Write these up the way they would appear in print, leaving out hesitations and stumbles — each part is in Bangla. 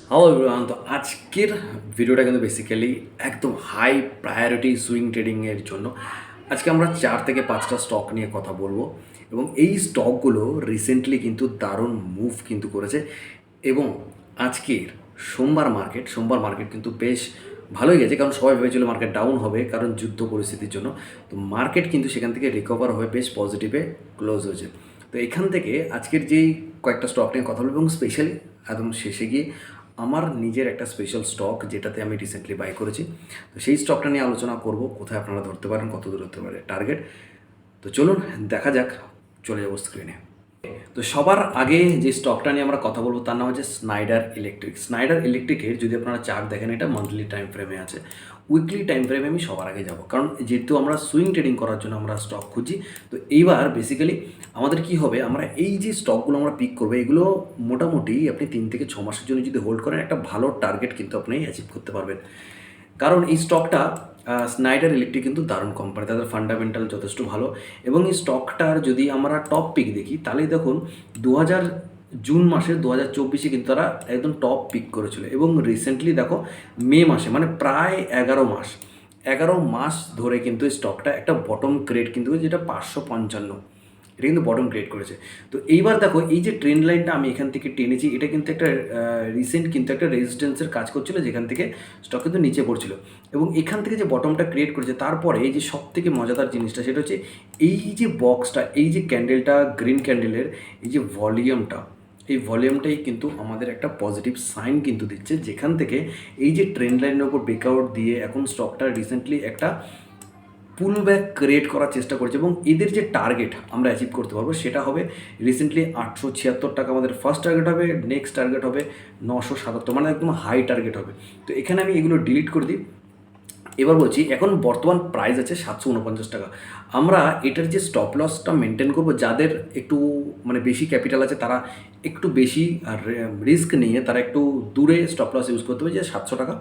হ্যালো এভরিওয়ান, তো আজকের ভিডিওটা কিন্তু বেসিক্যালি একদম হাই প্রায়োরিটি সুইং ট্রেডিংয়ের জন্য। আজকে আমরা 4 থেকে 5টা স্টক নিয়ে কথা বলবো এবং এই স্টকগুলো রিসেন্টলি কিন্তু দারুণ মুভ কিন্তু করেছে। এবং আজকের সোমবার মার্কেট কিন্তু বেশ ভালোই গেছে, কারণ সবাই ভেবেছিল মার্কেট ডাউন হবে কারণ যুদ্ধ পরিস্থিতির জন্য। তো মার্কেট কিন্তু সেখান থেকে রিকভার হয়ে বেশ পজিটিভে ক্লোজ হয়েছে। তো এখান থেকে আজকের যেই কয়েকটা স্টক নিয়ে কথা বলবো এবং স্পেশালি একদম শেষে গিয়ে আমার নিজের একটা স্পেশাল স্টক যেটাতে আমি রিসেন্টলি বাই করেছি, তো সেই স্টকটা নিয়ে আলোচনা করব, কোথায় আপনারা ধরতে পারেন, কত দূর হতে পারে টার্গেট। তো চলুন দেখা যাক, চলে যাবো স্ক্রিনে। তো সবার আগে যে স্টকটা নিয়ে আমরা কথা বলবো তার নাম হচ্ছে স্নাইডার ইলেকট্রিকের যদি আপনারা চার্ট দেখেন, এটা মান্থলি টাইম ফ্রেমে আছে। উইকলি টাইম ফ্রেমে আমি সবার আগে যাব, কারণ যেহেতু আমরা সুইং ট্রেডিং করার জন্য আমরা স্টক খুঁজি। তো এইবার বেসিক্যালি আমাদের কি হবে, আমরা এই যে স্টকগুলো আমরা পিক করবো, এগুলো মোটামুটি আপনি 3 থেকে 6 মাসের জন্য যদি হোল্ড করেন, একটা ভালো টার্গেট কিন্তু আপনি অ্যাচিভ করতে পারবেন। কারণ এই স্টকটা স্নাইডার ইলেকট্রিক কিন্তু দারুণ কোম্পানি, তাদের ফান্ডামেন্টাল যথেষ্ট ভালো। এবং এই স্টকটার যদি আমরা টপ পিক দেখি, তাহলে দেখুন জুন মাসে 2024 কিন্তু তারা একদম টপ পিক করেছিল। এবং রিসেন্টলি দেখো মে মাসে, মানে প্রায় 11 মাস ধরে কিন্তু এই স্টকটা একটা বটম ক্রিয়েট কিন্তু, যেটা 555, এটা কিন্তু বটম ক্রিয়েট করেছে। তো এইবার দেখো এই যে ট্রেন্ড লাইনটা আমি এখান থেকে টেনেছি, এটা কিন্তু একটা রিসেন্ট কিন্তু একটা রেজিস্ট্যান্সের কাজ করছিল, যেখান থেকে স্টক কিন্তু নিচে পড়ছিল। এবং এখান থেকে যে বটমটা ক্রিয়েট করেছে, তারপরে এই যে সব থেকে মজাদার জিনিসটা সেটা হচ্ছে এই যে বক্সটা, এই যে ক্যান্ডেলটা, গ্রিন ক্যান্ডেলের এই যে ভলিউমটা, এই ভলিউমটাই কিন্তু আমাদের একটা পজিটিভ সাইন কিন্তু দিচ্ছে, যেখান থেকে এই যে ট্রেন্ড লাইনের ওপর ব্রেকআউট দিয়ে এখন স্টকটা রিসেন্টলি একটা পুল ব্যাক ক্রিয়েট করার চেষ্টা করছে। এবং এদের যে টার্গেট আমরা অ্যাচিভ করতে পারবো সেটা হবে রিসেন্টলি 876 টাকা আমাদের ফার্স্ট টার্গেট হবে, নেক্সট টার্গেট হবে 977, মানে একদম হাই টার্গেট হবে। তো এখানে আমি এগুলো ডিলিট করে দিই। এবার বলছি, এখন বর্তমান প্রাইস আছে 749 টাকা। আমরা এটার যে স্টপ লসটা মেনটেন করবো, যাদের একটু মানে বেশি ক্যাপিটাল আছে, তারা একটু বেশি রিস্ক নিয়ে তারা একটু দূরে স্টপ লস ইউজ করতে হবে, যে 700 টাকা।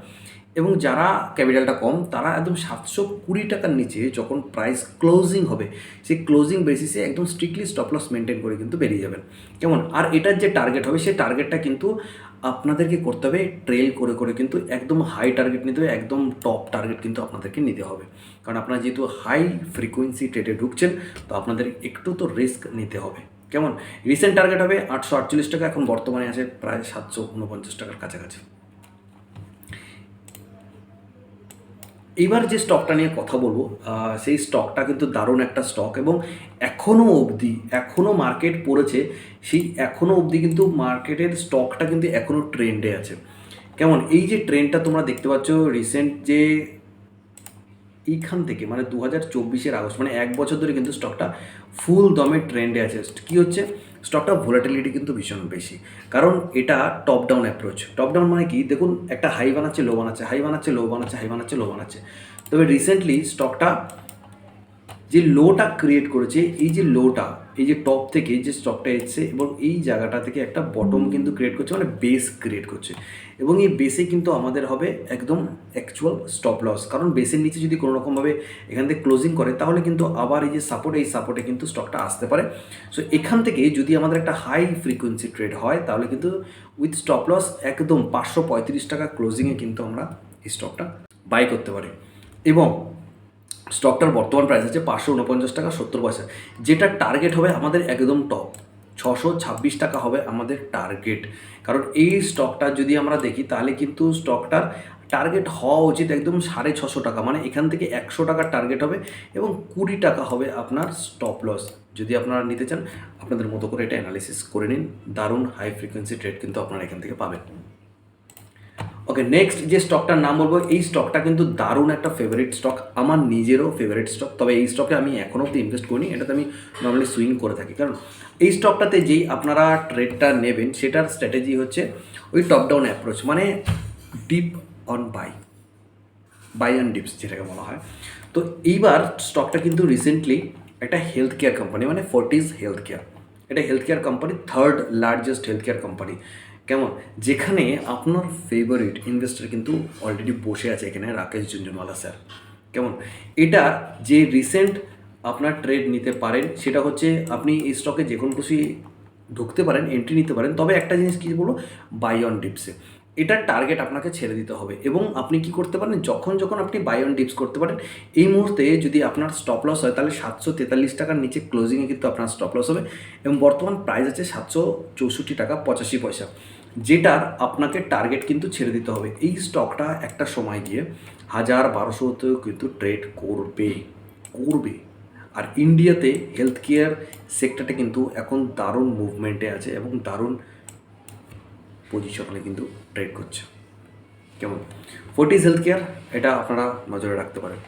এবং যারা ক্যাপিটালটা কম, তারা একদম 720 টাকার নিচে যখন প্রাইস ক্লোজিং হবে, সেই ক্লোজিং বেসিসে একদম স্ট্রিক্টলি স্টপ লস মেনটেন করে কিন্তু বেরিয়ে যাবেন। কেমন? আর এটার যে টার্গেট হবে, সেই টার্গেটটা কিন্তু আপনাদেরকে করতে হবে ট্রেল করে করে, কিন্তু একদম হাই টার্গেট নিতে হবে, একদম টপ টার্গেট কিন্তু আপনাদেরকে নিতে হবে। কারণ আপনারা যেহেতু হাই ফ্রিকোয়েন্সি ট্রেডে ঢুকছেন, তো আপনাদের একটু তো রিস্ক নিতে হবে। কেমন? রিসেন্ট টার্গেট হবে 848 টাকা, এখন বর্তমানে আছে প্রায় 749 টাকার কাছাকাছি। এইবার যে স্টকটা নিয়ে কথা বলবো, সেই স্টকটা কিন্তু দারুণ একটা স্টক। এবং এখনও মার্কেট পড়েছে, সেই এখনও অবধি কিন্তু মার্কেটের স্টকটা কিন্তু এখনও ট্রেন্ডে আছে। কেমন? এই যে ট্রেন্ডটা তোমরা দেখতে পাচ্ছ, রিসেন্ট যে এইখান থেকে মানে 2024 আগস্ট, মানে 1 বছর ধরে কিন্তু স্টকটা ফুল দমে ট্রেন্ডে আছে। কী হচ্ছে, স্টকটা ভোলাটিলিটি কিন্তু ভীষণ বেশি, কারণ এটা top down approach. Top down মানে কি, দেখুন একটা হাই বানাচ্ছে, লো বানাচ্ছে, হাই বানাচ্ছে, লো বানাচ্ছে, হাই বানাচ্ছে, লো বানাচ্ছে। তবে রিসেন্টলি স্টকটা যে লোটা ক্রিয়েট করেছে, এই যে টপ থেকে যে স্টকটা এসছে এবং এই জায়গাটা থেকে একটা বটম কিন্তু ক্রিয়েট করছে, মানে বেস ক্রিয়েট করছে। এবং এই বেসে কিন্তু আমাদের হবে একদম অ্যাকচুয়াল স্টপ লস, কারণ বেসের নিচে যদি কোনো রকমভাবে এখান থেকে ক্লোজিং করে, তাহলে কিন্তু আবার এই যে সাপোর্ট, এই সাপোর্টে কিন্তু স্টকটা আসতে পারে। সো এখান থেকে যদি আমাদের একটা হাই ফ্রিকোয়েন্সি ট্রেড হয়, তাহলে কিন্তু উইথ স্টপ লস একদম 535 টাকা ক্লোজিংয়ে কিন্তু আমরা এই স্টকটা বাই করতে পারি। এবং স্টকটার বর্তমান প্রাইস আছে 549 টাকা 70 পয়সা, যেটা টার্গেট হবে আমাদের একদম টপ 626 টাকা হবে আমাদের টার্গেট। কারণ এই স্টকটা যদি আমরা দেখি, তাহলে কিন্তু স্টকটার টার্গেট হওয়া উচিত একদম 650 টাকা, মানে এখান থেকে 100 টাকার টার্গেট হবে এবং 20 টাকা হবে আপনার স্টপ লস। যদি আপনারা নিতে চান, আপনাদের মতো করে এটা অ্যানালিসিস করে নিন। দারুণ হাই ফ্রিকোয়েন্সি ট্রেড কিন্তু আপনারা এখান থেকে পাবেন। ওকে, নেক্সট যে স্টকটার নাম বলবো, এই স্টকটা কিন্তু দারুণ একটা ফেভারিট স্টক, আমার নিজেরও ফেভারিট স্টক। তবে এই স্টকে আমি এখনও অব্দি ইনভেস্ট করিনি, এটাতে আমি নর্মালি সুইং করে থাকি। কারণ এই স্টকটাতে যেই আপনারা ট্রেডটা নেবেন, সেটার স্ট্র্যাটেজি হচ্ছে ওই টপ ডাউন অ্যাপ্রোচ, মানে dip on buy and dips যেটাকে বলা হয়। তো এইবার স্টকটা কিন্তু রিসেন্টলি একটা হেলথ কেয়ার কোম্পানি, মানে ফোর্টিস হেলথ কেয়ার, এটা health care company, third largest health care company. কেমন? যেখানে আপনার ফেভারিট ইনভেস্টর কিন্তু অলরেডি বসে আছে এখানে, রাকেশ ঝুনঝুনওয়ালা স্যার। কেমন? এটা যে রিসেন্ট আপনার ট্রেড নিতে পারেন, সেটা হচ্ছে আপনি এই স্টকে যে কোনো খুশি ঢুকতে পারেন, এন্ট্রি নিতে পারেন। তবে একটা জিনিস কী বলবো, বাই অন ডিপসে। এটার টার্গেট আপনাকে ছেড়ে দিতে হবে এবং আপনি কি করতে পারেন, যখন যখন আপনি বাই অন ডিপস করতে পারেন, এই মুহূর্তে যদি আপনার স্টপ লস হয় তাহলে 743 টাকার নিচে ক্লোজিংয়ে কিন্তু আপনার স্টপ লস হবে এবং বর্তমান প্রাইস আছে 764 টাকা 85 পয়সা, যেটার আপনাকে টার্গেট কিন্তু ছেড়ে দিতে হবে। এই স্টকটা একটা সময় গিয়ে 1000-1200তেও কিন্তু ট্রেড করবে করবে। আর ইন্ডিয়াতে হেলথ কেয়ার সেক্টরটা কিন্তু এখন দারুণ মুভমেন্টে আছে এবং দারুণ পজিশনে কিন্তু ট্রেড করছে। কেমন? ফোর্টিস হেলথ কেয়ার, এটা আপনারা নজরে রাখতে পারেন।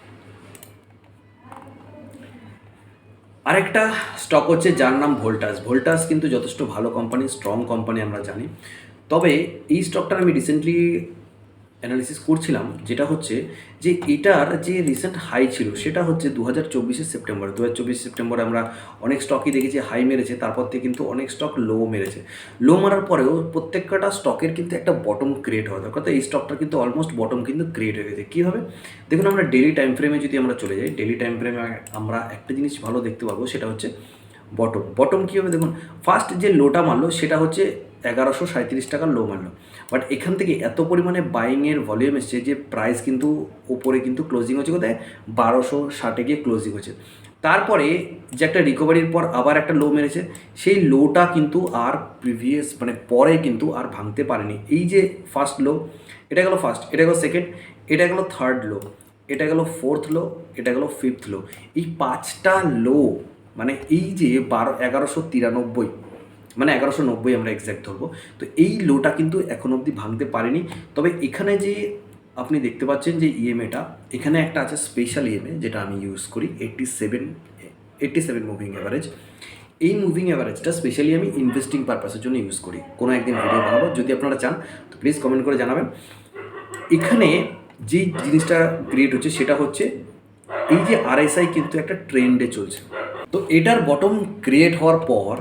আরেকটা স্টক হচ্ছে যার নাম ভোল্টাস। ভোল্টাস কিন্তু যথেষ্ট ভালো কোম্পানি, স্ট্রং কোম্পানি আমরা জানি। তবে এই স্টকটার আমি রিসেন্টলি অ্যানালিসিস করছিলাম, যেটা হচ্ছে যে এটার যে রিসেন্ট হাই ছিল সেটা হচ্ছে 2024 সেপ্টেম্বরে আমরা অনেক স্টকই দেখেছি হাই মেরেছে, তারপর থেকে কিন্তু অনেক স্টক লো মেরেছে। লো মারার পরেও প্রত্যেকটা স্টকের কিন্তু একটা বটম ক্রিয়েট হওয়া দরকার। তো এই স্টকটা কিন্তু অলমোস্ট বটম কিন্তু ক্রিয়েট হয়ে গেছে। কীভাবে দেখুন, আমরা ডেলি টাইম ফ্রেমে যদি আমরা চলে যাই, ডেলি টাইম ফ্রেমে আমরা একটা জিনিস ভালো দেখতে পাবো, সেটা হচ্ছে বটম কীভাবে দেখুন, ফার্স্ট যে লোটা মারলো সেটা হচ্ছে 1137 টাকার লো মারলো, বাট এখান থেকে এত পরিমাণে বাইংয়ের ভলিউম এসছে যে প্রাইস কিন্তু ওপরে কিন্তু ক্লোজিং হচ্ছে কোথায় 1260 গিয়ে ক্লোজিং হচ্ছে। তারপরে যে একটা রিকভারির পর আবার একটা লো মেরেছে, সেই লোটা কিন্তু আর প্রিভিয়াস মানে পরে কিন্তু আর ভাঙতে পারেনি। এই যে ফার্স্ট লো, এটা গেল ফার্স্ট, এটা গেল সেকেন্ড, এটা গেল থার্ড লো, এটা গেল ফোর্থ লো, এটা গেল ফিফথ লো। এই 5টা লো মানে এই যে 1193 মানে 1190 আমরা এক্স্যাক্ট ধরবো, তো এই লোটা কিন্তু এখন অবধি ভাঙতে পারেনি। তবে এখানে যে আপনি দেখতে পাচ্ছেন যে ইএমএটা এখানে একটা আছে স্পেশাল ইএমএ, যেটা আমি ইউজ করি 87 মুভিং অ্যাভারেজ। এই মুভিং অ্যাভারেজটা স্পেশালি আমি ইনভেস্টিং পারপাসের জন্য ইউজ করি। কোনো একদিন ভিডিও বানাবো, যদি আপনারা চান তো প্লিজ কমেন্ট করে জানাবেন। এখানে যে জিনিসটা ক্রিয়েট হচ্ছে সেটা হচ্ছে এই যে আরএসআই কিন্তু একটা ট্রেন্ডে চলছে। তো এটার বটম ক্রিয়েট হওয়ার পর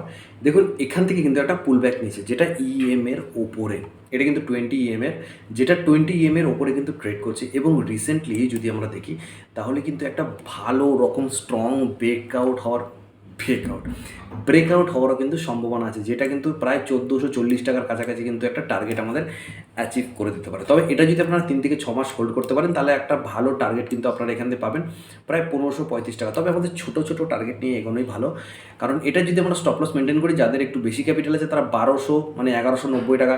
দেখুন এখান থেকে কিন্তু একটা পুল ব্যাক নিয়েছে, যেটা ইএমের ওপরে, এটা কিন্তু 20 ইএমের, যেটা 20 ইএমের ওপরে কিন্তু ট্রেড করছে। এবং রিসেন্টলি যদি আমরা দেখি তাহলে কিন্তু একটা ভালো রকম স্ট্রং ব্রেকআউট হওয়ারও কিন্তু সম্ভাবনা আছে, যেটা কিন্তু প্রায় 1440 টাকার কাছাকাছি কিন্তু একটা টার্গেট আমাদের অ্যাচিভ করে দিতে পারে। তবে এটা যদি আপনারা 3 থেকে 6 মাস হোল্ড করতে পারেন তাহলে একটা ভালো টার্গেট কিন্তু আপনারা এখান থেকে পাবেন প্রায় 1535 টাকা। তবে আমাদের ছোটো ছোটো টার্গেট নিয়ে এগোনোই ভালো, কারণ এটা যদি আমরা স্টপ লস মেনটেন করি, যাদের একটু বেশি ক্যাপিটাল আছে তারা 1200 মানে 1190 টাকা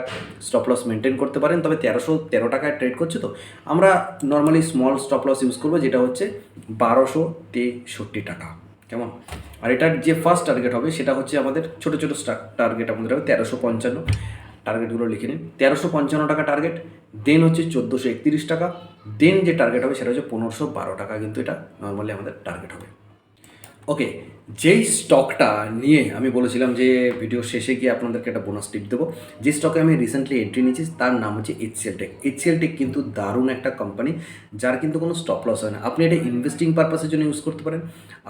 স্টপ লস মেনটেন করতে পারেন। তবে 1313 টাকায় ট্রেড করছে, তো আমরা normally small stop loss use করবো, যেটা হচ্ছে 1263 টাকা। কেমন? আর এটার যে ফার্স্ট টার্গেট হবে সেটা হচ্ছে আমাদের ছোটো ছোটো টার্গেট আমাদের হবে 1355, টার্গেটগুলো লিখে নিন। 1355 টাকা টার্গেট, দেন হচ্ছে 1431 টাকা, দেন যে টার্গেট হবে সেটা হচ্ছে 1512 টাকা, কিন্তু এটা নর্মালি আমাদের টার্গেট হবে। ওকে, যেই স্টকটা নিয়ে আমি বলেছিলাম যে ভিডিও শেষে গিয়ে আপনাদেরকে একটা বোনাস টিপ দেবো, যে স্টকে আমি রিসেন্টলি এন্ট্রি নিয়েছি তার নাম হচ্ছে HCL টেক। HCL টেক কিন্তু দারুণ একটা কোম্পানি, যার কিন্তু কোনো স্টপ লস হয় না। আপনি এটা ইনভেস্টিং পারপাসের জন্য ইউজ করতে পারেন,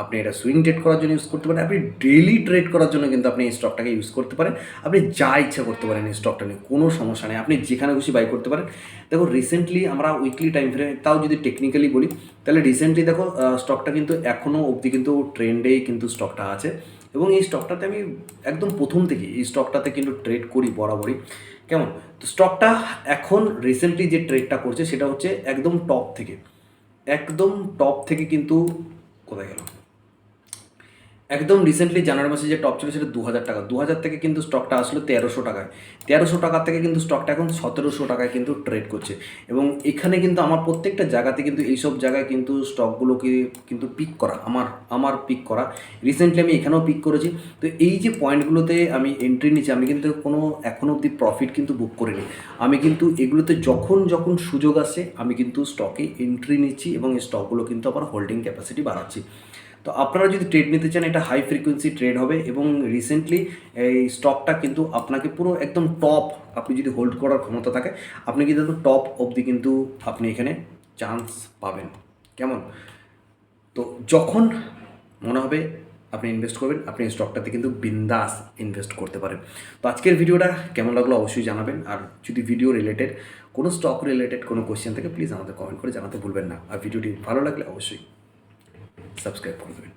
আপনি এটা সুইং ট্রেড করার জন্য ইউজ করতে পারেন, আপনি ডেইলি ট্রেড করার জন্য কিন্তু আপনি এই স্টকটাকে ইউজ করতে পারেন। আপনি যা ইচ্ছা করতে পারেন এই স্টকটা নিয়ে, কোনো সমস্যা নেই, আপনি যেখানে খুশি বাই করতে পারেন। দেখো রিসেন্টলি আমরা উইকলি টাইম ফ্রেমে, তাও যদি টেকনিক্যালি বলি তাহলে রিসেন্টলি দেখো স্টকটা কিন্তু এখনও অবধি কিন্তু ট্রেন্ডেই কিন্তু স্টকটা আছে এবং এই স্টকটাতে আমি একদম প্রথম থেকে এই স্টকটাতে কিন্তু ট্রেড করি বরাবরই। কেমন? তো স্টকটা এখন রিসেন্টলি যে ট্রেডটা করছে সেটা হচ্ছে একদম টপ থেকে কিন্তু কোথায় গেল, একদম রিসেন্টলি জানুয়ারি মাসে যে টপ ছিল সেটা 2000 টাকা, 2000 থেকে কিন্তু স্টকটা আসলো 1300 টাকায়, 1300 টাকা থেকে কিন্তু স্টকটা এখন 1700 টাকায় কিন্তু ট্রেড করছে। এবং এখানে কিন্তু আমার প্রত্যেকটা জায়গাতে কিন্তু এইসব জায়গায় কিন্তু স্টকগুলোকে কিন্তু পিক করা, আমার পিক করা, রিসেন্টলি আমি এখানেও পিক করেছি। তো এই যে পয়েন্টগুলোতে আমি এন্ট্রি নিচ্ছি, আমি কিন্তু কোনো এখনও অবধি প্রফিট কিন্তু বুক করিনি। আমি কিন্তু এগুলোতে যখন সুযোগ আসে আমি কিন্তু স্টকে এন্ট্রি নিচ্ছি এবং এই স্টকগুলো কিন্তু আবার হোল্ডিং ক্যাপাসিটি বাড়াচ্ছি। তো আপনারা যদি ট্রেড নিতে চান এটা হাই ফ্রিকোয়েন্সি ট্রেড হবে এবং রিসেন্টলি এই স্টকটা কিন্তু আপনাকে পুরো একদম টপ, আপনি যদি হোল্ড করার ক্ষমতা থাকে আপনি কিন্তু টপ অবধি কিন্তু আপনি এখানে চান্স পাবেন। কেমন? তো যখন মনে হবে আপনি ইনভেস্ট করবেন, আপনি স্টকটাতে কিন্তু বিন্দাস ইনভেস্ট করতে পারেন। তো আজকের ভিডিওটা কেমন লাগলো অবশ্যই জানাবেন, আর যদি ভিডিও রিলেটেড কোনো স্টক রিলেটেড কোনো কোয়েশ্চেন থাকে প্লিজ আমাদের কমেন্ট করে জানাতে ভুলবেন না। আর ভিডিওটি ভালো লাগলে অবশ্যই সাবস্ক্রাইব করে দেবেন।